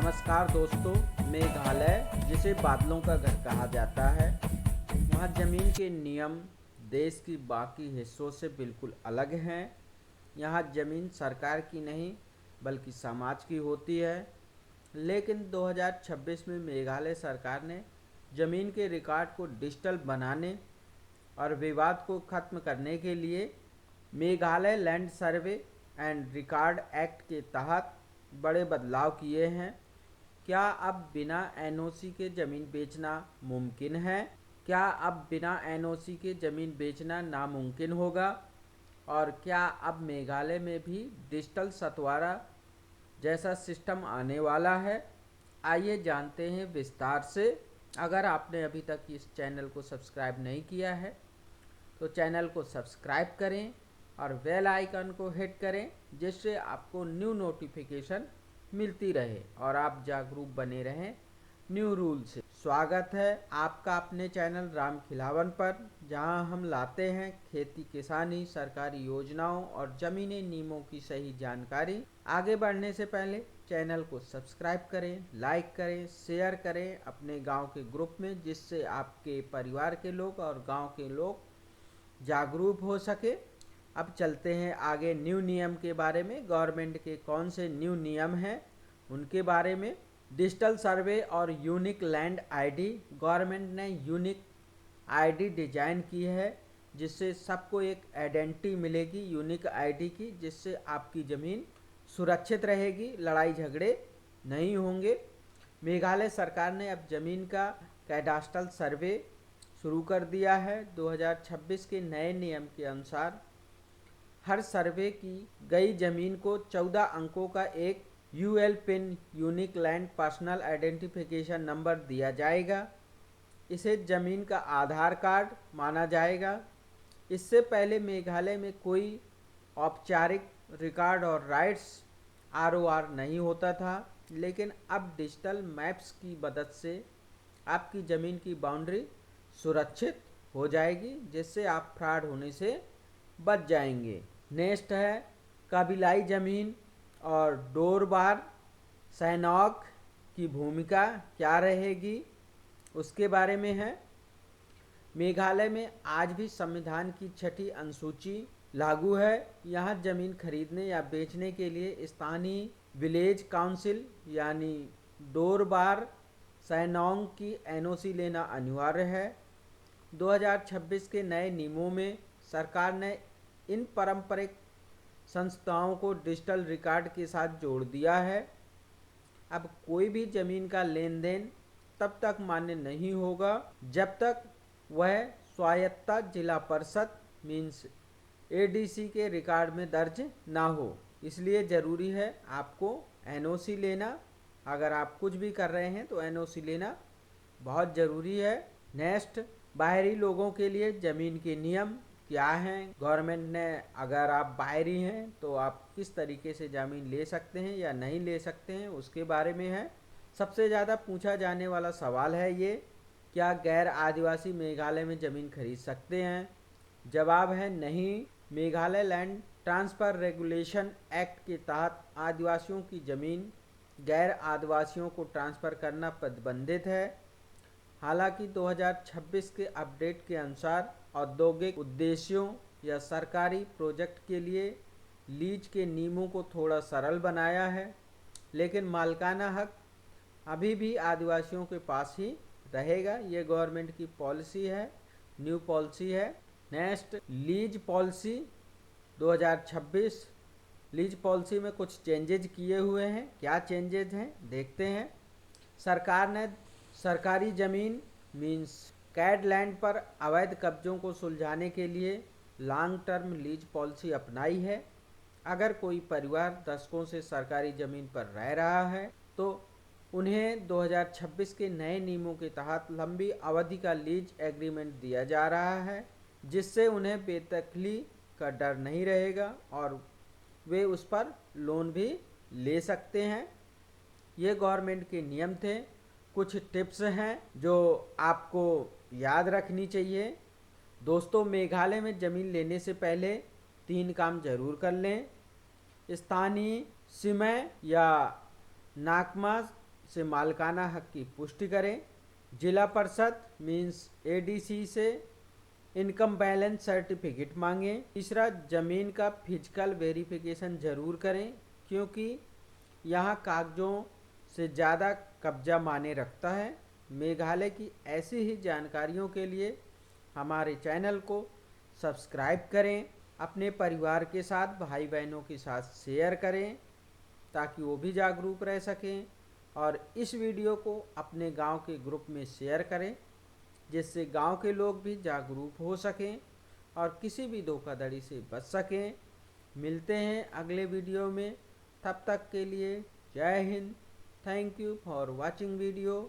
नमस्कार दोस्तों। मेघालय, जिसे बादलों का घर कहा जाता है, वहाँ ज़मीन के नियम देश की बाकी हिस्सों से बिल्कुल अलग हैं। यहाँ ज़मीन सरकार की नहीं बल्कि समाज की होती है। लेकिन 2026 में मेघालय सरकार ने ज़मीन के रिकॉर्ड को डिजिटल बनाने और विवाद को ख़त्म करने के लिए Meghalaya land survey and record act के तहत बड़े बदलाव किए हैं। क्या अब बिना एनओसी के ज़मीन बेचना मुमकिन है? क्या अब बिना एनओसी के ज़मीन बेचना नामुमकिन होगा? और क्या अब मेघालय में भी डिजिटल सतवारा जैसा सिस्टम आने वाला है? आइए जानते हैं विस्तार से। अगर आपने अभी तक इस चैनल को सब्सक्राइब नहीं किया है तो चैनल को सब्सक्राइब करें और बेल आइकन को हिट करें, जिससे आपको न्यू नोटिफिकेशन मिलती रहे और आप जागरूक बने रहें न्यू रूल से। स्वागत है आपका अपने चैनल राम खिलावन पर, जहां हम लाते हैं खेती किसानी, सरकारी योजनाओं और ज़मीनी नियमों की सही जानकारी। आगे बढ़ने से पहले चैनल को सब्सक्राइब करें, लाइक करें, शेयर करें अपने गांव के ग्रुप में, जिससे आपके परिवार के लोग और गांव के लोग जागरूक हो सके। अब चलते हैं आगे न्यू नियम के बारे में। गवर्नमेंट के कौन से न्यू नियम हैं उनके बारे में। डिजिटल सर्वे और यूनिक लैंड आईडी। गवर्नमेंट ने यूनिक आईडी डिजाइन की है, जिससे सबको एक आइडेंटिटी मिलेगी यूनिक आईडी की, जिससे आपकी ज़मीन सुरक्षित रहेगी, लड़ाई झगड़े नहीं होंगे। मेघालय सरकार ने अब ज़मीन का कैडास्ट्रल सर्वे शुरू कर दिया है। 2026 के नए नियम के अनुसार हर सर्वे की गई ज़मीन को 14 अंकों का एक UL PIN unique land personal identification number दिया जाएगा। इसे ज़मीन का आधार कार्ड माना जाएगा। इससे पहले मेघालय में कोई औपचारिक रिकॉर्ड और राइट्स आरओआर नहीं होता था, लेकिन अब डिजिटल मैप्स की मदद से आपकी ज़मीन की बाउंड्री सुरक्षित हो जाएगी, जिससे आप फ्रॉड होने से बच जाएंगे। नेक्स्ट है कबीलाई ज़मीन और डोरबार सैनॉक की भूमिका क्या रहेगी, उसके बारे में है। मेघालय में आज भी संविधान की 6ठी अनुसूची लागू है। यहाँ ज़मीन खरीदने या बेचने के लिए स्थानीय विलेज काउंसिल यानी डोरबार सैनॉन्ग की एनओसी लेना अनिवार्य है। 2026 के नए नियमों में सरकार ने इन पारंपरिक संस्थाओं को डिजिटल रिकॉर्ड के साथ जोड़ दिया है। अब कोई भी ज़मीन का लेन देन तब तक मान्य नहीं होगा जब तक वह स्वायत्त जिला परिषद मीन्स एडीसी के रिकॉर्ड में दर्ज ना हो। इसलिए ज़रूरी है आपको एनओसी लेना। अगर आप कुछ भी कर रहे हैं तो एनओसी लेना बहुत ज़रूरी है। नेक्स्ट, बाहरी लोगों के लिए ज़मीन के नियम क्या हैं। गवर्नमेंट ने, अगर आप बाहरी हैं तो आप किस तरीके से ज़मीन ले सकते हैं या नहीं ले सकते हैं, उसके बारे में है। सबसे ज़्यादा पूछा जाने वाला सवाल है ये, क्या गैर आदिवासी मेघालय में ज़मीन खरीद सकते हैं? जवाब है नहीं। Meghalaya land transfer regulation act के तहत आदिवासियों की ज़मीन गैर आदिवासियों को ट्रांसफ़र करना प्रतिबंधित है। हालांकि 2026 के अपडेट के अनुसार औद्योगिक उद्देश्यों या सरकारी प्रोजेक्ट के लिए लीज के नियमों को थोड़ा सरल बनाया है, लेकिन मालिकाना हक अभी भी आदिवासियों के पास ही रहेगा। ये गवर्नमेंट की पॉलिसी है, न्यू पॉलिसी है। Next, lease policy 2026। Lease policy में कुछ चेंजेज किए हुए हैं। क्या चेंजेज हैं देखते हैं। सरकार ने सरकारी ज़मीन मीन्स कैड लैंड पर अवैध कब्जों को सुलझाने के लिए लॉन्ग टर्म लीज पॉलिसी अपनाई है। अगर कोई परिवार दशकों से सरकारी ज़मीन पर रह रहा है तो उन्हें 2026 के नए नियमों के तहत लंबी अवधि का लीज एग्रीमेंट दिया जा रहा है, जिससे उन्हें बेदखली का डर नहीं रहेगा और वे उस पर लोन भी ले सकते हैं। ये गवर्नमेंट के नियम थे। कुछ टिप्स हैं जो आपको याद रखनी चाहिए। दोस्तों, मेघालय में ज़मीन लेने से पहले 3 काम जरूर कर लें। स्थानीय सीमा या नाकमा से मालिकाना हक की पुष्टि करें। जिला परिषद मीन्स एडीसी से इनकम बैलेंस सर्टिफिकेट मांगें। तीसरा, ज़मीन का फिजिकल वेरिफिकेशन ज़रूर करें, क्योंकि यहाँ कागज़ों से ज़्यादा कब्जा माने रखता है। मेघालय की ऐसी ही जानकारियों के लिए हमारे चैनल को सब्सक्राइब करें, अपने परिवार के साथ, भाई बहनों के साथ शेयर करें ताकि वो भी जागरूक रह सकें, और इस वीडियो को अपने गांव के ग्रुप में शेयर करें, जिससे गांव के लोग भी जागरूक हो सकें और किसी भी धोखाधड़ी से बच सकें। मिलते हैं अगले वीडियो में, तब तक के लिए जय Hind. Thank you for watching video.